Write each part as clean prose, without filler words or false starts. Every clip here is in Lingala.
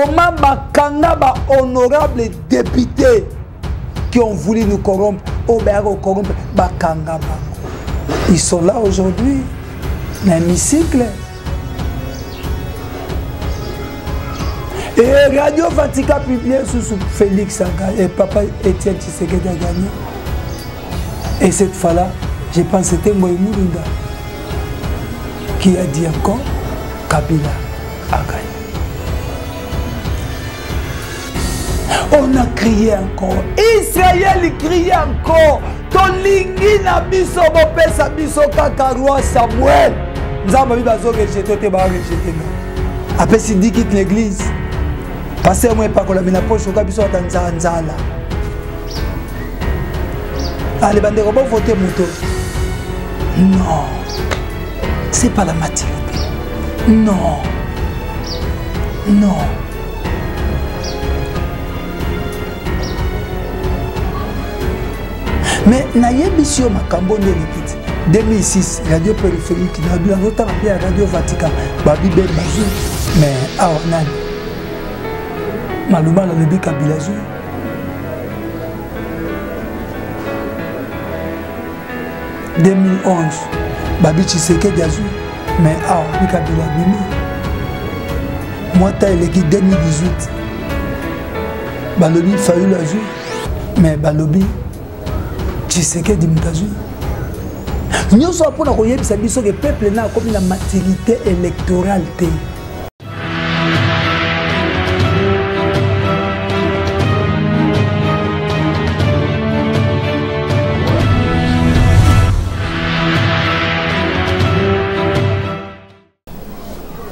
Comment bakanga ba honorables députés qui ont voulu nous corrompre, corrompre, bakanga ba. Ils sont là aujourd'hui, dans l'hémicycle. Et Radio Vatican publié sous Félix Aga et Papa Étienne Tshisekedi a gagné. Et cette fois-là, je pense que c'était Moïse Mulunda qui a dit encore Kabila a gagné. On a crié encore. Israël criait encore. Tolingi na biso bopesa biso kaka roi Samuel. Nzamba bi bazo rejeter te ba rejeter. Après si dit quitte l'église. Parce que moi pas ko la mina poche ka biso atanza nzala. Allez bande robo voter moto. Non. C'est pas la maturité. Non. Non. Mais Nayebisio Makambo de l'équipe 2006, radio périphérique, la radio Vatican, Babi Ben Bazou, mais Awanan, Malouma la Lebi Kabilazou. En 2011, Babi Tshisekedi Azou, mais Awanan Kabila Bimi. Moi, t'as l'équipe 2018, Balobi Fayoul Azou, mais Balobi. Tshisekedi Mutazu. Nous sommes pour la royauté, que le peuple n'a comme la maturité électorale.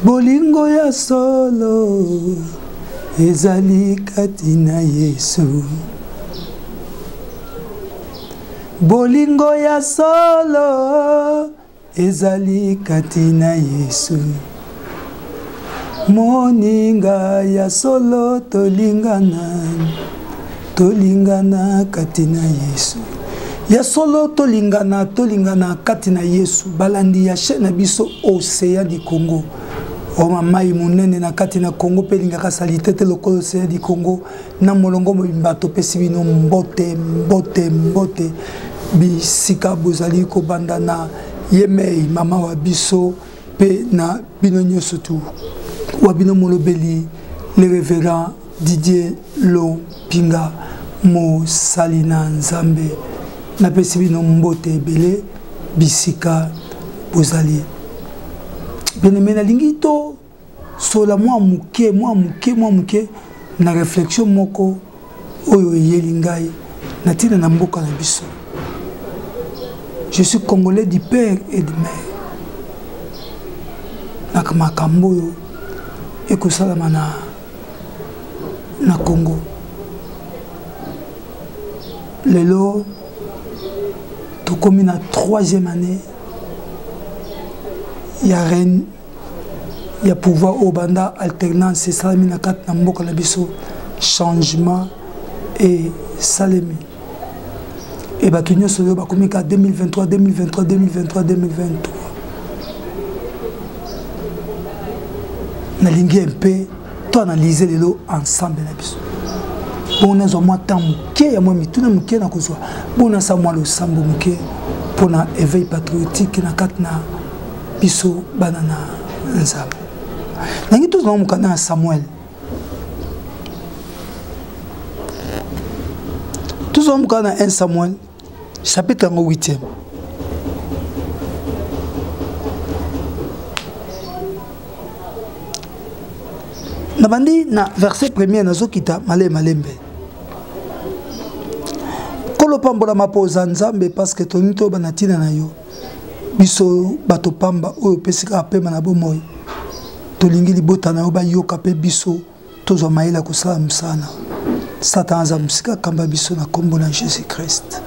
Bolingo ya solo ezali katina Yesu. Bolingo ya solo ezali katina Yesu. Moninga ya solo tolingana katina Yesu. Ya solo tolingana katina Yesu. Balandi ya chaîne biso Océan du Congo. Oma mai munene na katina Congo pelinga kasalite te lokolo Océan du Congo. Na molongo mbato pesi bino mbote. Bisika bozali ko bandana yemei mama wa biso pe na bino nyoso tu wa bino molobeli le révérend Didier Lopinga mo salina nzambe na pesi bino mbote ebele bisika bozali benemena lingito sola moi muke na réflexion moko oyo yelingai na tina na mboka na biso. Je suis congolais du père et de mère. Nakamakamboyo et Kosalamana na Congo. Lelo, tout comme la 3e année, il y a reine, il y a pouvoir au banda alternance, c'est ça, na kat na mboka na biso, changement et salemi. Et bah tout sur le 2023. Na lingi MP, toi analyser les lots ensemble na biso. Bon na zo moi temps muke ya moi mituna muke na kozwa. Bon na sa moi le sambo muke pour na éveil patriotique na katna biso banana nzaba. Nangi tous na mukana Samuel. Tous na mukana 1 Samuel. Chapitre 8e. Nabandi na verset 1er na zokita malembe. Kolo pambola mapoza nzambe parce que tonito banatina na yo. Biso bato pamba oyo pesika apema na bomoy. Tolingi libota na yo ba yoka pe biso tozo maila kosala msana. Satan za musika kamba biso na kombo na Jésus Christ.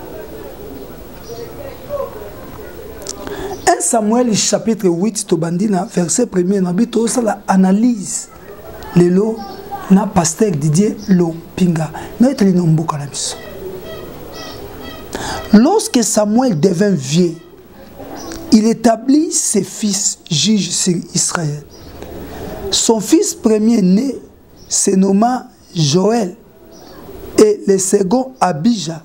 1 Samuel chapitre 8 tobandina verset 1er na bito ça la analyse lelo na pasteur Didier Lopinga na etali nomboka na biso. Lorsque Samuel devint vieux, il établit ses fils juges sur Israël. Son fils premier-né se nomma Joël et le second Abijah.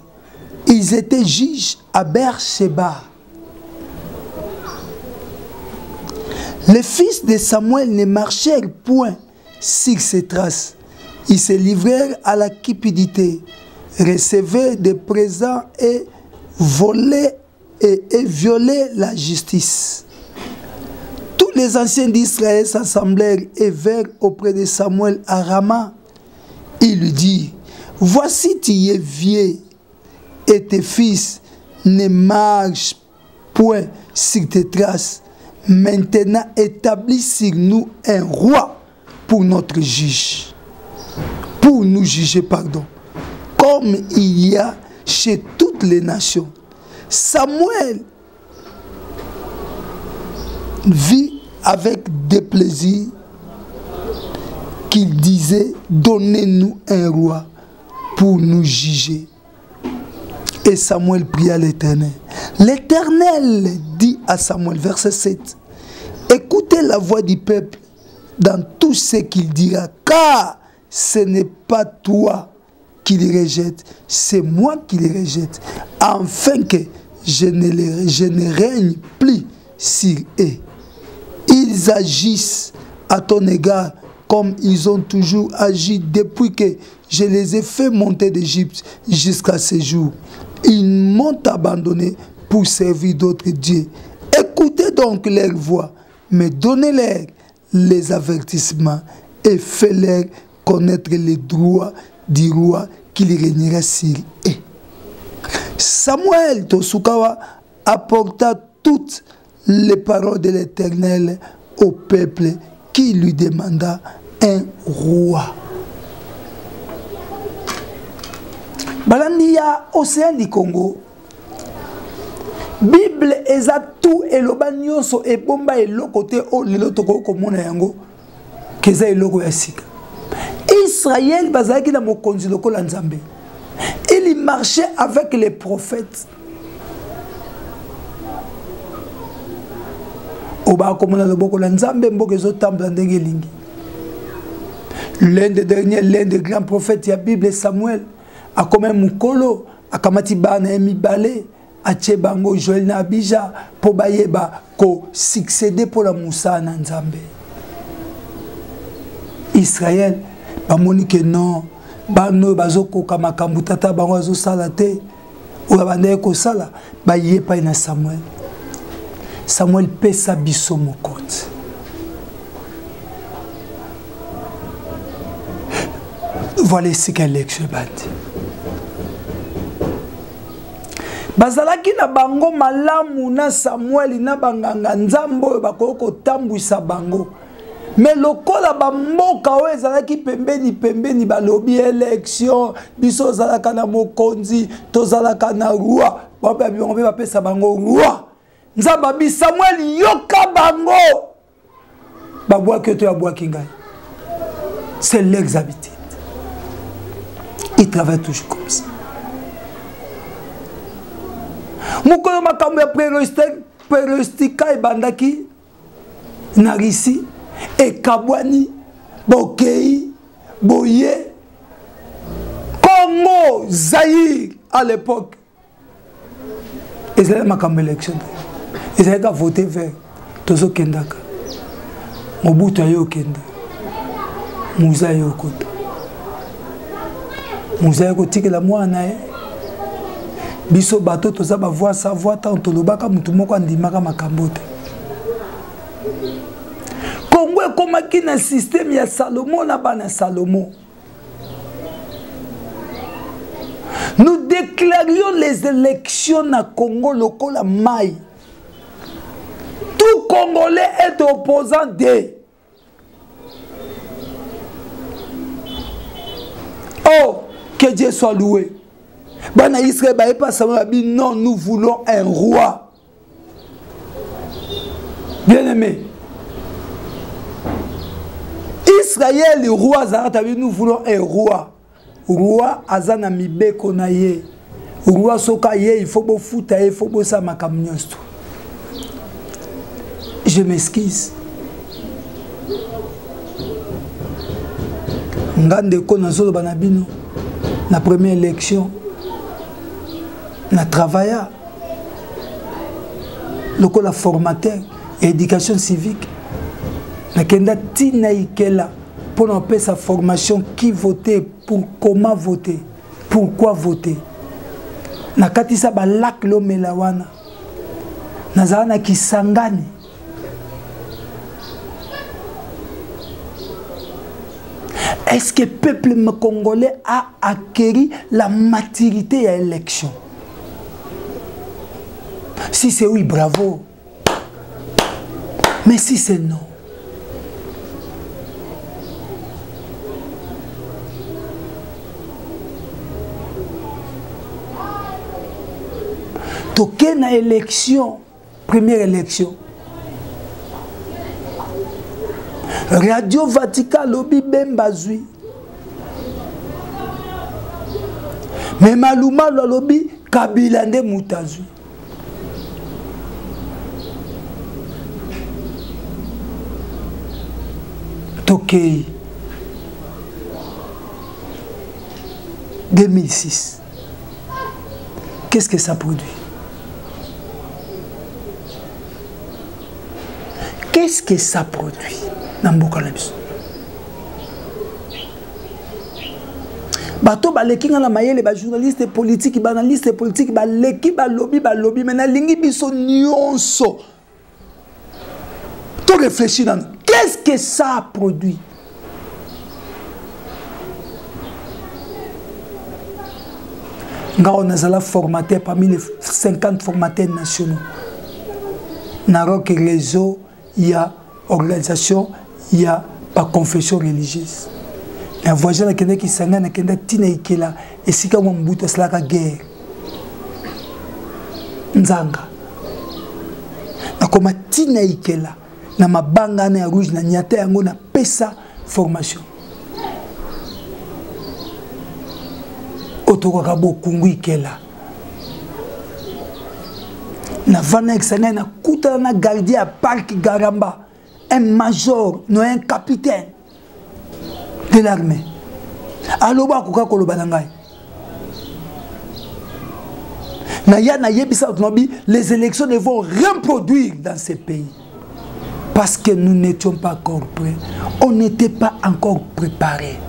Ils étaient juges à Beersheba. Les fils de Samuel ne marchèrent point sur ses traces. Ils se livrèrent à la cupidité, recevaient des présents et volaient et violaient la justice. Tous les anciens d'Israël s'assemblèrent et vinrent auprès de Samuel à Rama. Il lui dit, voici tu es vieux et tes fils ne marchent point sur tes traces. Maintenant établis sur nous un roi pour notre juge. Pour nous juger, pardon. Comme il y a chez toutes les nations. Samuel vit avec déplaisir qu'il disait, donnez-nous un roi pour nous juger. Et Samuel pria l'Éternel. L'Éternel dit à Samuel, verset 7, écoutez la voix du peuple dans tout ce qu'il dira, car ce n'est pas toi qui les rejette, c'est moi qui les rejette, afin que je ne règne plus sur eux. Ils agissent à ton égard comme ils ont toujours agi depuis que je les ai fait monter d'Égypte jusqu'à ce jour. Ils m'ont abandonné pour servir d'autres dieux. Écoutez donc leur voix, mais donnez-leur les avertissements et faites-leur connaître les droits du roi qui régnera sur eux. Samuel Tosukawa apporta toutes les paroles de l'Éternel au peuple qui lui demanda un roi. Balandi ya Océan du Congo, Bible eza tout eloba nyonso ebomba eloko te o lelo toko komona yango keza eloko ya sika. Israël bazalaki na mokonzi lokola Nzambe. Il marchait avec les prophètes. Oba komona loboko la Nzambe mboka ezotambla ndenge lingi. L'un des grands prophètes de la Bible, Samuel, a comme un mukolo, a kamati bana emibale, a tchebango Joël na Abijah, pour bayeba ko succéder pour la Moussa na Nzambe. Israël, ba monique non, ba no bazoko kama kambutata bango azo salate, ou la bande ko sala, ba yepa ina Samuel. Samuel pesa biso mokote. Voilà ce qu'elle est bandi. Bazalaki na bango malamu na Samuel na banganga nzambo bakoko tambwisa bango. Mais lokola bamboka oyo ezalaki pembeni balobi élection biso zalaka na mokonzi tozalaka na roi bape bango pe bapesa bango roi. Nzamba bi Samuel yoka bango. Babwaki to yabwaki ngai. C'est l'exhabitude. Il travaille toujours comme ça. Mukolo makambo ya prerostika ebandaki na Risi e Kabwani Bokei Boye Congo Zaïre à l'époque. Ils avaient makambo élection. Ils avaient qu'à voter vers Tozo Kendaka. Mobutu ayo kenda. Mouza yo kota. Mouza yo kotikela mwana e. Biso bato toza ba voix sa voix tant lobaka mutu moko andimaka makambo te. Congo ekomaki na système ya Salomon na bana Salomon. Nous déclarions les élections na Congo lokola mai. Tout Congolais est opposant de. Oh, que Dieu soit loué. Bana Israël ba pas savoir non, nous voulons un roi. Bien-aimé. Israël le roi Zarata nous voulons un roi. Roi azana mibeko na ye. Roi soka ye il faut bo futa il faut bo sa makamnyosto. Je m'excuse. ngande ko na zolo banabino la première élection na travailla lokola formateur et éducation civique na kenda tina ikela pour on paie sa formation qui voter pour comment voter pourquoi voter na katisa ba lac lo melawana na zana kisangani est-ce que le peuple congolais a acquis la maturité à l'élection? Si c'est oui, bravo. Mais si c'est non. Toqué na élection, première élection. Radio Vatican lobby bembazui. Mais Maluma le lobby Kabila nde mutazui. Tokei 2006. Qu'est-ce que ça produit? Qu'est-ce que ça produit? Bato baleki na mayele ba journaliste politique ba analyste politique ba leki ba lobby mais lingi biso nyonso to réfléchir dans qu'est-ce que ça produit? On a formaté parmi les 50 formateurs nationaux. Na rock réseau, il y a organisation, il y a pas confession religieuse. Un voisin qui s'engage na kenda tina ikela et si comme mbuto slaka guerre. Nzanga. Na koma tina ikela na mabanga na rouge na nyata yango na pesa formation. Otoko kabo kungu ikela. Na vana exanga na kuta na gardien à parc Garamba. Un major, non un capitaine de l'armée. Aloba kuka koloba nangai. Na ya na yebisa autonomi, les élections ne vont rien produire dans ces pays. Parce que nous n'étions pas encore prêts. On n'était pas encore préparés.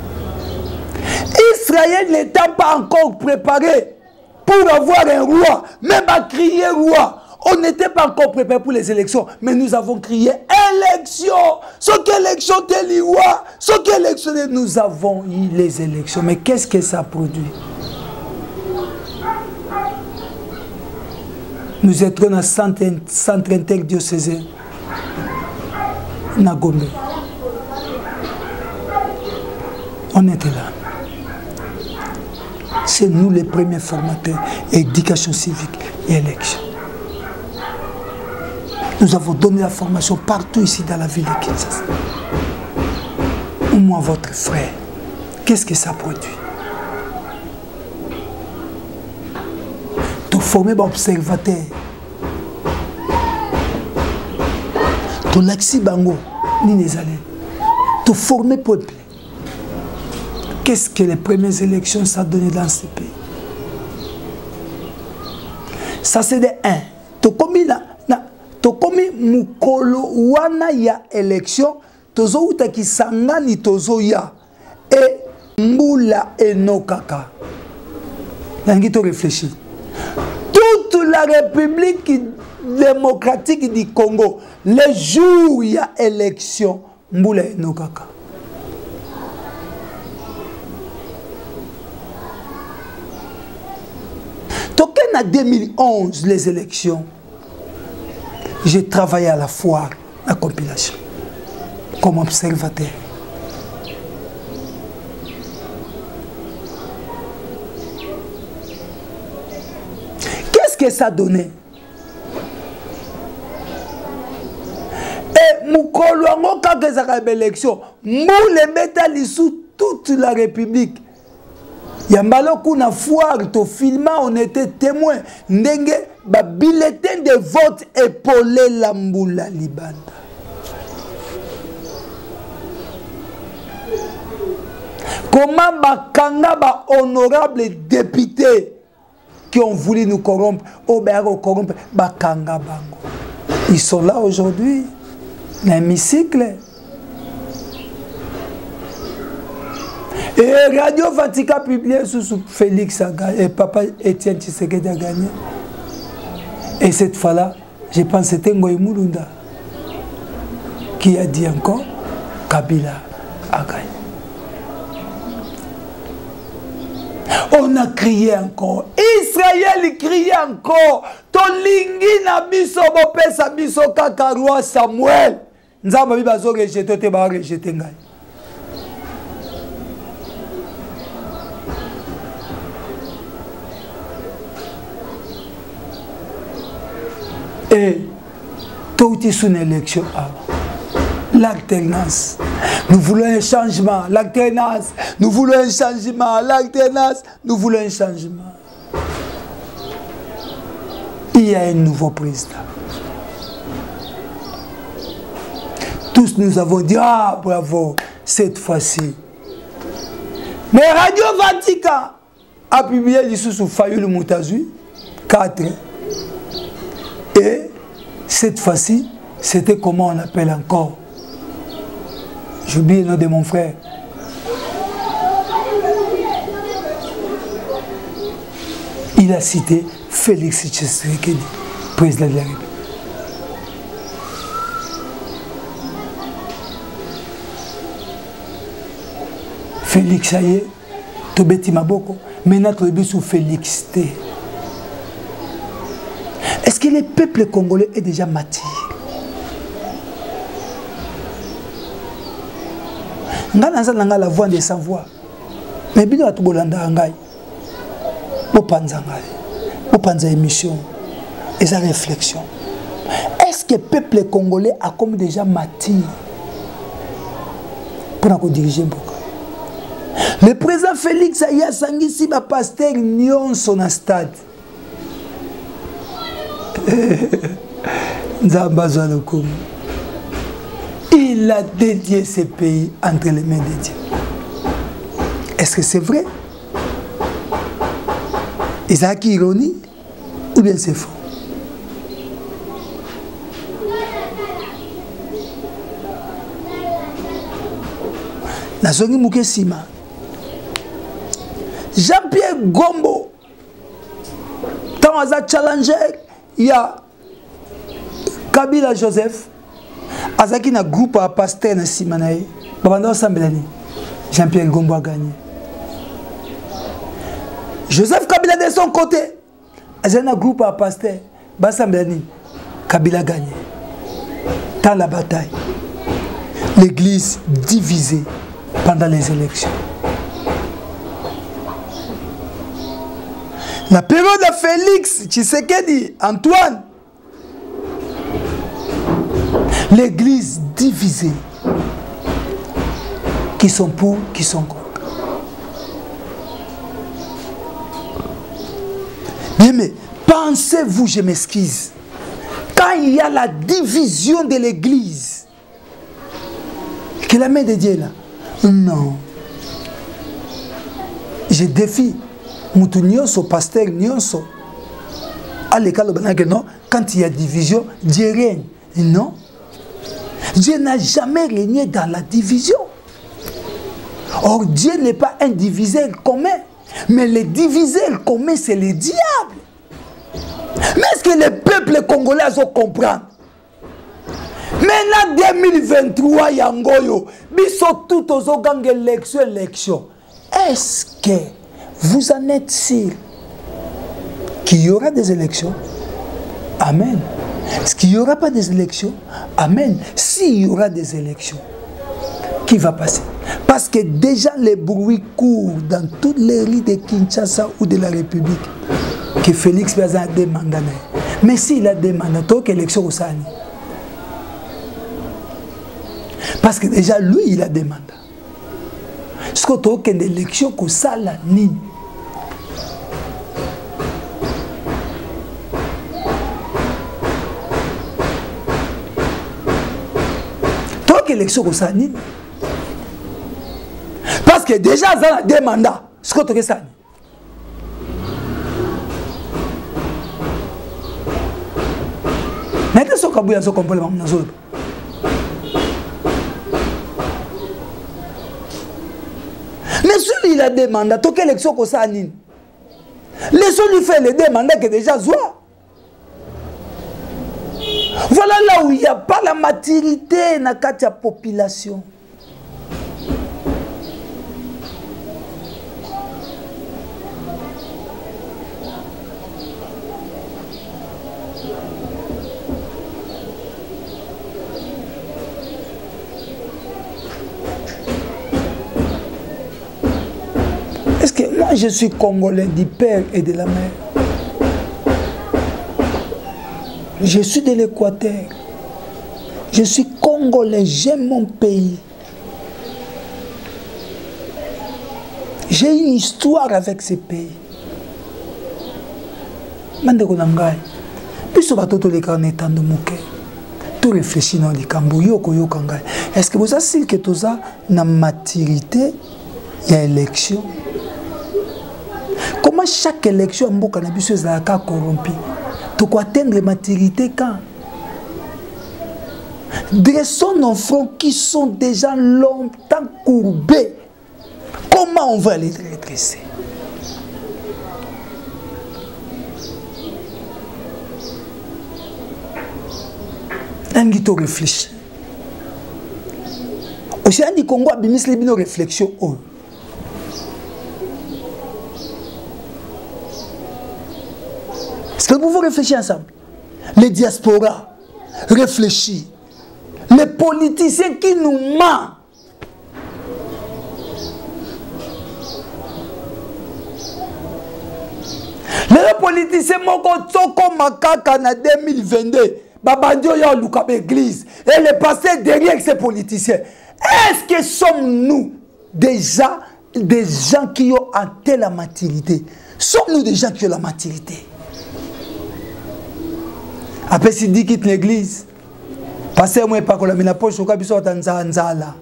Israël n'étant pas encore préparé pour avoir un roi, même à crier roi. On n'était pas encore préparé pour les élections, mais nous avons crié élection. Ce qu'élection est l'Iwa, ce qu'élection nous avons eu les élections. Mais qu'est-ce que ça produit? Nous étions dans le centre interdiocésain, na Gombe. On était là. C'est nous les premiers formateurs, éducation civique et élection. Nous avons donné la formation partout ici dans la ville de Kinshasa. Au moins votre frère, qu'est-ce que ça produit? Tu former des observateurs. Tu l'axi bango, ni les allées. Tu former peuple. Qu'est-ce que les premières élections ça a donné dans ce pays? Ça c'est de 1. Tu commis là. Tokomi mukolo wana ya élection tozo utaki sangani tozo ya et mbula enokaka. Nangi to réfléchir. Toute la République démocratique du Congo, les jours ya élection mbula enokaka. Token en 2011 les élections. J'ai travaillé à la foire, la compilation, comme observateur. Qu'est-ce que ça donnait? Et Moukolo, quand il y a une élection, Moule Betali sous toute la République. Yambalo kuna foire, to filma, on était témoin. Ndenge, ba bulletin de vote épaulé la Mboula Libanda. Comment bakanga ba honorables députés qui ont voulu nous corrompre, corrompre bakanga bango. Ils sont là aujourd'hui, dans l'hémicycle. Et Radio Vatican a publié sous Félix et Papa Étienne Tshisekedi a gagné. Et cette fois-là, je pense que c'était Ngoï Mulunda qui a dit encore Kabila a gagné. On a crié encore. Israël criait encore. Tolingi na biso bopesa biso kaka roi Samuel. Nzamba bi bazo rejeter te ba rejeter ngai. Et tout est une élection avant. L'alternance. Nous voulons un changement. L'alternance. Nous voulons un changement. L'alternance. Nous voulons un changement. Il y a un nouveau président. Tous nous avons dit, ah bravo, cette fois-ci. Mais Radio Vatican a publié l'issue sur Fayulu Moutazui, 4. Et cette fois-ci, c'était comment on appelle encore. J'oublie le nom de mon frère. Il a cité Félix Tshisekedi, président de la République. Félix, ça y est, Tobeti Maboko. Maintenant, tu es sous Félix T. Est-ce que le peuple congolais est déjà mature? Nga la voix de sa voix. Mais bien à tout bolanda ngai. Bo panza ngai. Bo panza émission. Et sa réflexion. Est-ce que le peuple congolais a comme déjà mature pour diriger Mboka? Le président Félix Aya Sangisi ba pasteur Nyon son stade. Il a dédié ce pays entre les mains de Dieu. Est-ce que c'est vrai? Est-ce ironie ou bien c'est faux? Nazongi Mouké Sima. Jean-Pierre Gombo. Tant à challenger, il y a Kabila Joseph. Azaki na groupe à pasteur na Simanae. Babanda Sambelani. Jean-Pierre Gombo a gagné. Joseph Kabila de son côté. Azaki na groupe à pasteur. Basambelani. Kabila a gagné. Dans la bataille. L'église divisée pendant les élections. La période de Félix Tshisekedi, Antoine, l'église divisée, qui sont pour, qui sont contre. Bien, mais pensez-vous, je m'excuse, quand il y a la division de l'église, que la main de Dieu est là? Non. Je défie. Moutou nyonso, pasteur nyonso. À l'école, non, quand il y a division, Dieu règne. Non. Dieu n'a jamais régné dans la division. Or, Dieu n'est pas un diviseur commun. Mais le diviseur commun, c'est le diable. Mais est-ce que le peuple congolais a comprendre? Maintenant, 2023, Yangoyo, biso tout aux gang élection. Est-ce que vous en êtes sûr qu'il y aura des élections? Amen. Est-ce qu'il n'y aura pas des élections? Amen. S'il y aura des élections, qui va passer? Parce que déjà les bruits courent dans toutes les rues de Kinshasa ou de la République que Félix a des mandats. Mais s'il a des mandats, tant qu'élection au Sani. Parce que déjà lui, il a des mandats. Ce qu'on a une élection au Salani. Tant qu'élection au Sani. Parce que déjà ça a deux mandats. Ce que tu as ça. Mais qu'est-ce que tu as compris? Mais celui il a deux mandats, tu as quelle élection que ça a? Laissons-lui faire les deux mandats que déjà soit. Voilà là où il n'y a pas la maturité dans la population. Est-ce que moi je suis congolais du père et de la mère? Je suis de l'Équateur. Je suis congolais, j'aime mon pays. J'ai une histoire avec ce pays. Mandeko nangai. Biso batoto le carnet de moke. Tout réfléchit dans les cambo yoko yokangai. Est-ce que vous avez sûr que tout ça na maturité il y a élection? Comment chaque élection en mboka na biso ezalaka corrompu? Tu dois atteindre la maturité quand? Dressons nos fronts qui sont déjà longtemps courbés. Comment on va les redresser? N'angito réfléchir. Océan du Congo a bimis les bino réflexion. Est-ce que vous pouvez réfléchir ensemble? Les diasporas réfléchissent. Les politiciens qui nous mentent. Les politiciens qui makaka en 2022, Babandio ya luka l'église et les passer derrière ces politiciens. Est-ce que sommes-nous déjà des gens qui ont atteint la maturité? Sommes-nous des gens qui ont la maturité? Après, si dit quitte l'église, passez moi pas que la mina poche au cabiso tanzala.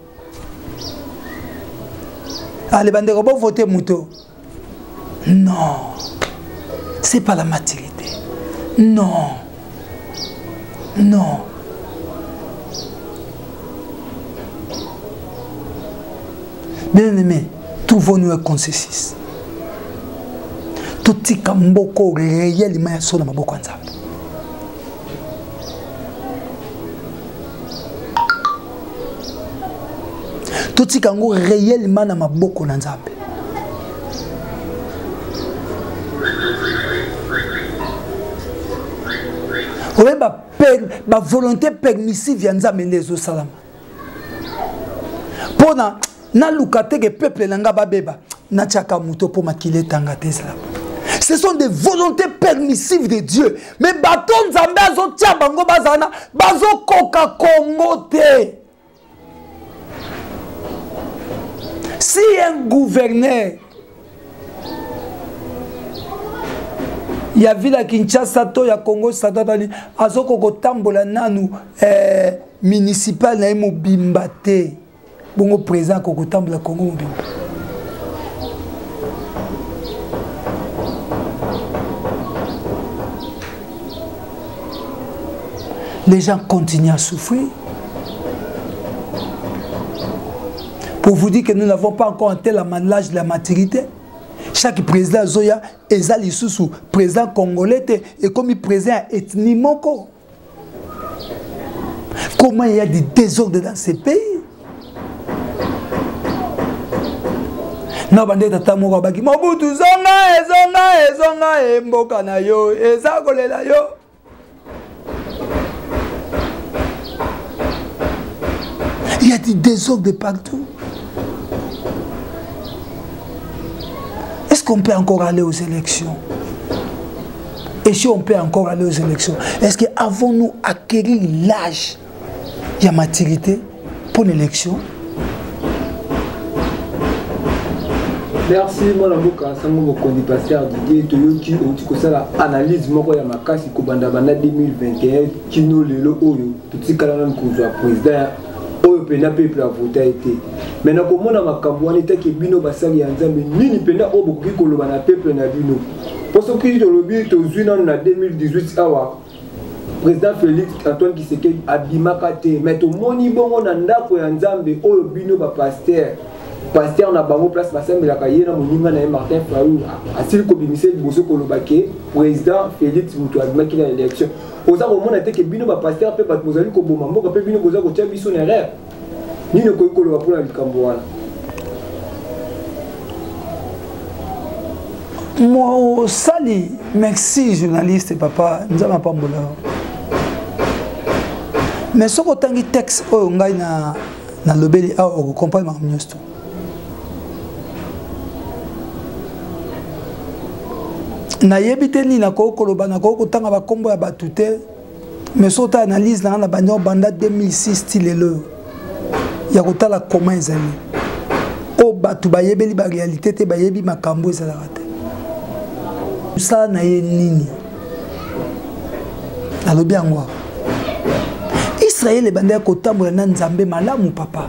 Allez, bande robot voter mouto. Non, c'est pas la maturité. Non, non. Bien aimé, trouvons-nous un consensus. Tout ce qui est beaucoup réellement sur la maboko nzambe. Tout ce qui est réellement dans maboko nzambe. Oui, ma volonté permissive ya nzambe les salama. Pona na lukate que peuple nanga babeba na tchaka muto po makile tanga tesala. Ce sont des volontés permissives de Dieu. Mais baton nzambe azo tia bango bazana bazo koka Congo te. Si un gouverneur il y a vu la Kinshasa to ya Congo Sadatani azoko kotambola nanu municipal na mobimba te bongo président ko kotambola Congo mobimba. Les gens continuent à souffrir. Pour vous dire que nous n'avons pas encore atteint l'âge de la maturité. Chaque président Zoya ezali sous président congolais et comme président ethnie moko. Comment il y a des désordres dans ces pays? Na bande tata moko baki Mobutu zonga mboka na yo eza kolela yo. Il y a des désordres partout. Est-ce qu'on peut encore aller aux élections? Et si on peut encore aller aux élections, est-ce qu'avons-nous acquérir l'âge de la maturité pour l'élection? Merci, moi, je pasteur Didier Toyoki, qui a analyse de Makasi Kobanda 2021, qui nous le tout ce qu'on a président oyo pena peuple a voté été maintenant comment na makambo wana etaki bino basali ya nzambe nini pena oyo bokoki koloba na peuple na bino parce que tolobi tozwi nano na 2018 awa président Félix Antoine Tshisekedi abimaka te mais tomoni bongo na ndako ya nzambe oyo bino pasteur na bango place basambelaka ye na moninga na ye Martin Fayulu asili kobimisa liboso koloba ke président Félix mutu abimaki na élection oza komona te ke bino bapasteur mpe bato bozali koboma mboka mpe bino boza kotia biso na erreur nini okoki koloba mpona likambo wana mosali merci journaliste papa nzambe apambola mais soki otangi texte oyo ngai na lobeli awa okokomprendre makambo nyonso nayebi te nini nakoki koloba nakoki kotanga bakombo ya bato te mais soki ota analyse nanga na banio banda 2006 ti lelo ya kotala koma ezali oyo bato bayebeli baréalité te bayebi makambo ezalaka te osala na ye nini nalobi yango Israël ebandaki kotambola na nzambe malamu papa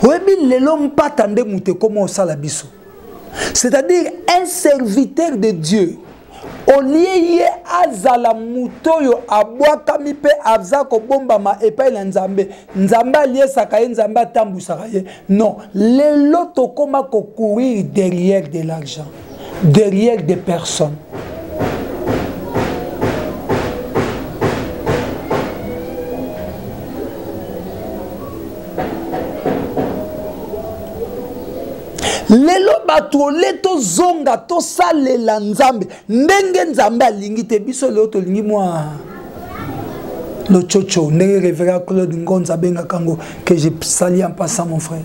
oyebi lelo mpata nde moto ekoma osala biso c'est-à-dire un serviteur de Dieu olie ye azala moto oyo abwakami mpe aza kobombama epai na nzambe nzambe aliesaka ye nzambe atambwisaka ye non lelo tokoma kocourir derrière de l'argent derrière des personnes lelo bato leto zonga to salela nzambe ndenge nzambe alingi te biso lelo tolingi mwa lochocho ndenge révérend Claude Ngonza benga kango que je salue en passant mon frère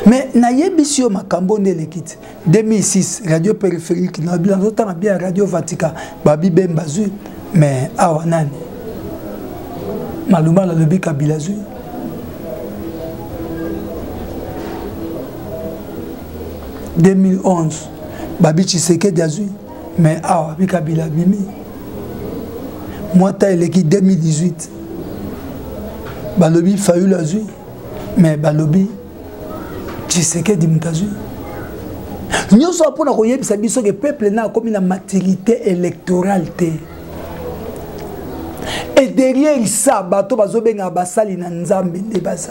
mais nayebi yo makambo ndelekiti 2006 radio périphérique na bila nzotanga bien radio Vatican babi bemba zui mais awa nani maluma la lobi kabila zui 2011 babi Tshisekedi azui mais awa bikabila bimi mwata eleki 2018 balobi Fayulu azui mais balobi Tshisekedi mutazui nyonso apona koyebisa biso ke peuple na akomi na maturité électorale te et derrière ça bato bazobenga basali na nzambe nde baza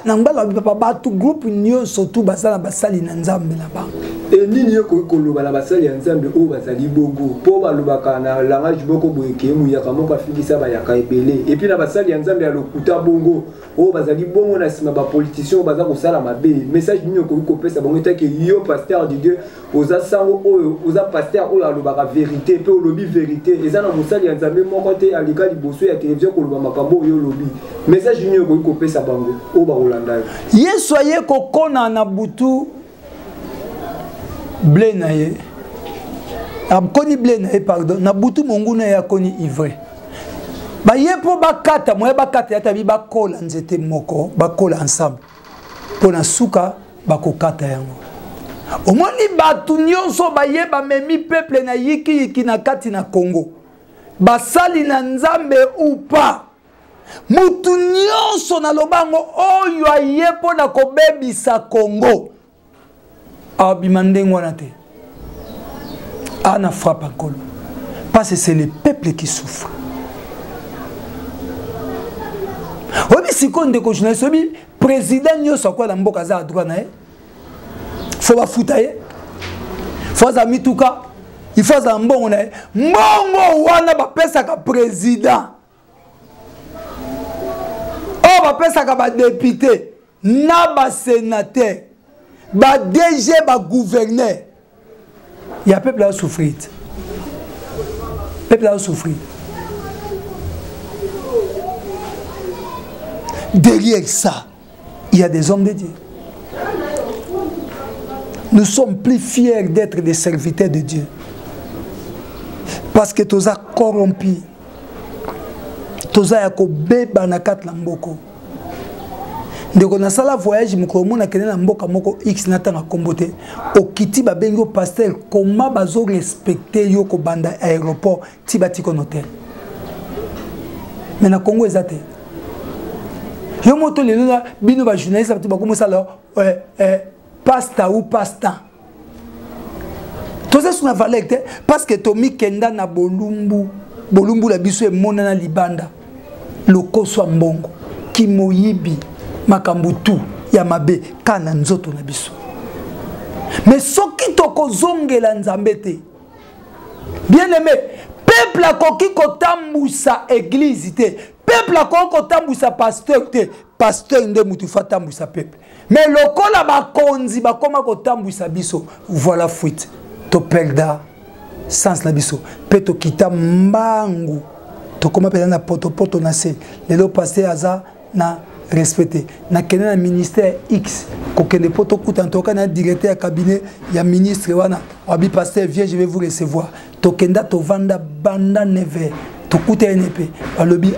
nambala papa bato groupe nyonso tu basala basali na nzambe na bango et nini yoko koloba na basali ya nzambe o bazali bogo po balobaka na langage boko boyeke muyaka moko afilisa bayaka ebele et puis na basali ya nzambe ya lokuta bongo o bazali bongo na sima ba politicien baza kosala mabe message nini yoko kopesa bongo etake yo pasteur de Dieu oza sango oyo oza pasteur oyo alobaka vérité pe olobi vérité eza na mosali ya nzambe moko te alika liboso ya télévision koloba makambo oyo olobi message nini yoko kopesa bango o bakolanda yesu aye kokona na butu blé na ye akoni blé na ye pardon na butu monguna ye akoni ivre baye po bakata moye bakata yata bi bakola nzete moko bakola ensemble pona suka bakokata yango omoni batu nyonso baye bamemi peuple na yiki na kati na Congo basali na nzambe upa mutu nyonso na lobango oyo aye pona kobebisa Congo abimandengwa na te ana frappe encore parce que c'est le peuple qui souffre obi sikonde ko journaliste obi président nyonso kwa la mboka za droit na ye faut ba futa ye faut za mituka il faut za mbongo na ye mbongo wana ba pesa ka président o ba pesa ka ba député na ba sénateur ba DG ba gouverneur il y a peuple à souffrir peuple à souffrir derrière ça il y a des hommes de Dieu nous sommes plus fiers d'être des serviteurs de Dieu parce que tous a corrompu tous a yakobeba na kat lamboko ndeko na sala voyage mukolo na kene na mboka moko X natanga kombote okiti ba bengo pasteur comment bazo respecter yo ko banda aéroport ti batiko hôtel mais na Congo ezate yo moto lelo la bino ba journaliste ba ko mosala pasta ou pasta toza suna valeur te parce que Tomi kenda na bolumbu la biso e mona na libanda lokoso mbongo kimoyibi makambutu ya mabe kana nzoto na biso mais soki tokozongela nzambe te bien aimé peuple akoki kotambusa église te peuple akoki kotambusa pasteur te pasteur nde mutu fa tambusa peuple mais lokola bakonzi bakoma kotambusa biso voilà fuite to perda sans la biso pe to kita mbangu to koma pela na poto na se lelo pasteur aza na respecté na kene na ministère X kokende poto kutantoka na directeur ya cabinet ya ministre wana abi pasteur viens je vais vous recevoir tokenda to vanda banda neve to kuta NP alobi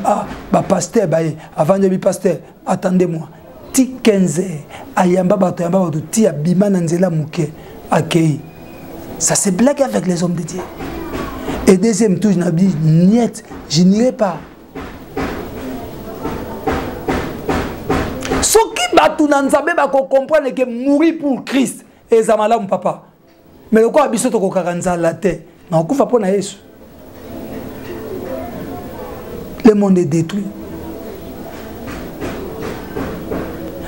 ba pasteur bae avant de bi pasteur attendez-moi ti 15 ayamba bato ti abima na nzela muke akei ça se blague avec les hommes de Dieu et deuxième tour na bi niet je n'irai pas. Soki batu na nzambe ba ko comprendre que mourir pour Christ ezamala mon papa mais le quoi biso to ko kakanza la terre na okufa pona Yesu le monde est détruit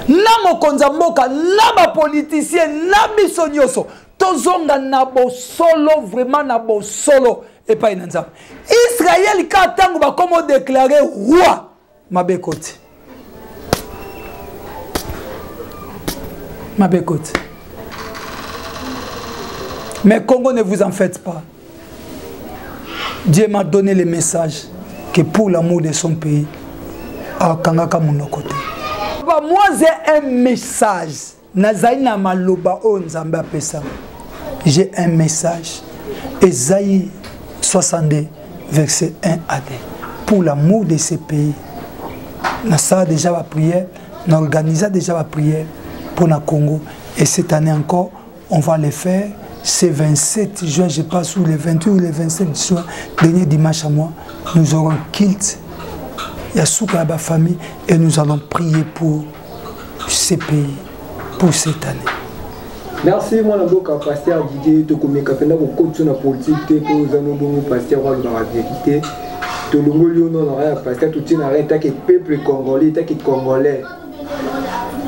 na mokonza mboka na ba politicien na biso nyoso tozonga na bo solo vraiment na bo solo et pas na nzambe Israël ka tango ba comme déclarer roi mabekoti ma bécote. Mais Congo, ne vous en faites pas. Dieu m'a donné le message que pour l'amour de son pays, Kangaka mon côté. Moi, j'ai un message. Nazaïna maloba o nzamba pesa. J'ai un message. Esaïe 62, verset 1 à 2. Pour l'amour de ce pays. Nasa déjà la prière. N'organisa déjà la prière. Pour le Congo. Et cette année encore, on va le faire. C'est 27 juin, je passe ou le 28 ou le 27 juin, dernier dimanche à moi, nous aurons kilt. Il y a Souka ma famille et nous allons prier pour ces pays, pour cette année. Merci, moi, le pasteur Didier, tu connais quand on a beaucoup de politique, pour nous avons pasteur la vérité. Tout le monde non pasteur tout tient arrêt que peuple congolais, que congolais.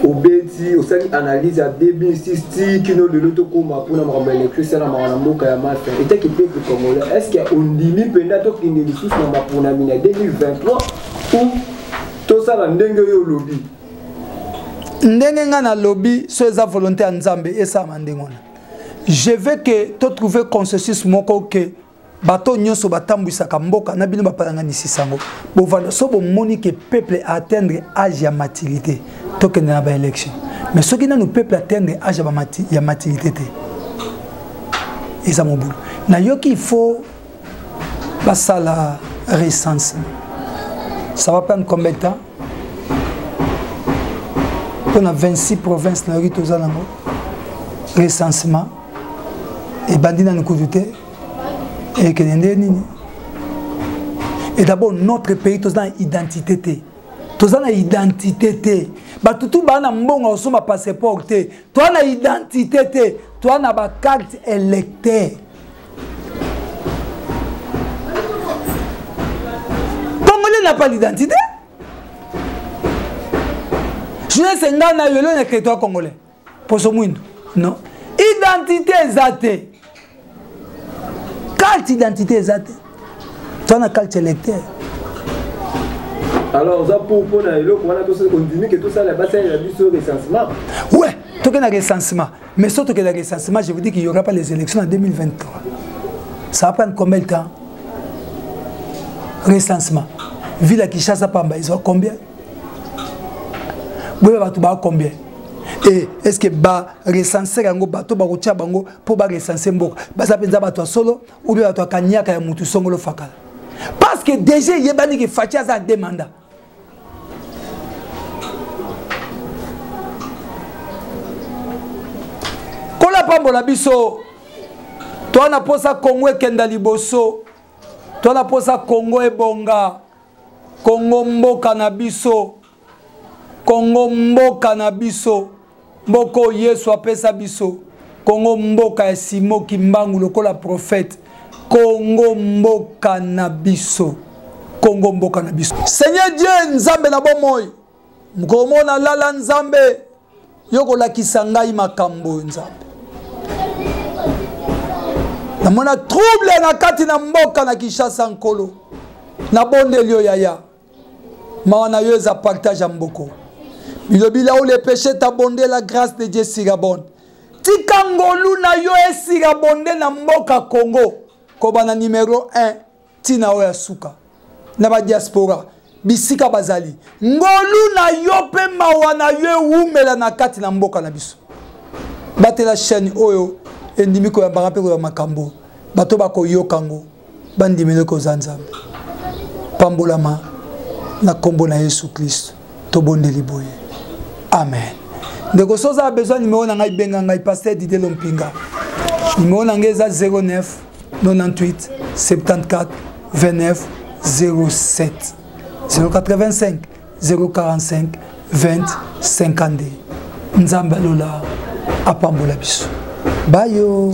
Obeti osali analyse à 2006 qui nous de l'autre pour la élection c'est la maramboka ya matin et que peuple congolais est-ce qu'il y a un limite pendant to kinde les sous na pour na 2023 ou tout ça la ndenge yo lobby ndenge nga na lobby so eza volonté ya nzambe esa mandengona je veux que to trouver consensus moko que bato nyonso batambwisaka mboka na bino bapalanganisi sango bovanda so bomoni que peuple atteindre âge ya maturité tokende na ba élection mais soki nanu peuple atteindre âge ya maturité te eza mobulu na yoki il faut basala recensement ça va prendre combien de temps on a 26 provinces na yoki toza nango recensement et bandina nous koute et que et d'abord notre pays tous dans identité tous dans identité ba tout bana mbonga osoma passeport te toi na identité te toi na ba carte électeur Congolais n'a pas l'identité je ne sais pas na yolo na créateur congolais pour ce monde non identité zate carte identité exacte. Tu as une carte électeur. Alors, ça pour continuer que tout ça là-bas, c'est la mission recensement. Ouais, tu as un recensement. Mais surtout que le recensement, je vous dis qu'il n'y aura pas les élections en 2023. Ça va prendre combien de temps? Recensement. Ville à Kinshasa, Pamba, ils ont combien? Vous avez combien? Et est-ce que ba recenser yango bato ba kotia bango pour ba recenser mboka baza penza bato solo ou bien bato kanyaka ya mutu songolo fakala parce que déjà yebani que Fatia za demanda pambola biso. Toi na posa Congo ekenda liboso. Toi na posa Congo ebonga. Congo mboka na biso. Congo mboka na biso. Mboko Yesu apesa biso. Congo mboka ya Simo Kimbangu lokola prophète. Congo mboka na biso. Congo mboka na biso. Seigneur Dieu nzambe na bomoi. Mkomona lala nzambe. Yoko lakisa ngai makambo nzambe. Namona trouble na kati na mboka na Kinshasa nkolo. Na bonde lio yaya. Mawana yo eza partage mboko. Bilobi là où les péchés t'abondent, la grâce de Dieu sirabonde. Tika ngolu na yo esirabonde na mboka Congo. Kobana numéro 1 tina oya suka. Na ba diaspora. Bisika bazali. Ngolu na yo pe mawana yo umela na kati na mboka na biso. Bate la chaîne oyo endimiko ya barape ko makambo. Bato bako yo kango. Bandimene ko zanzambe. Pambolama na kombo na Yesu Christ. Tobonde liboye. Amen. Ndeko soza a besoin numéro na ngai benga ngai pasteur Didier Lompinga. Numéro na ngai 09 98 74 29 07 085 045 20 52. Nzamba lola apambola biso. Bayo.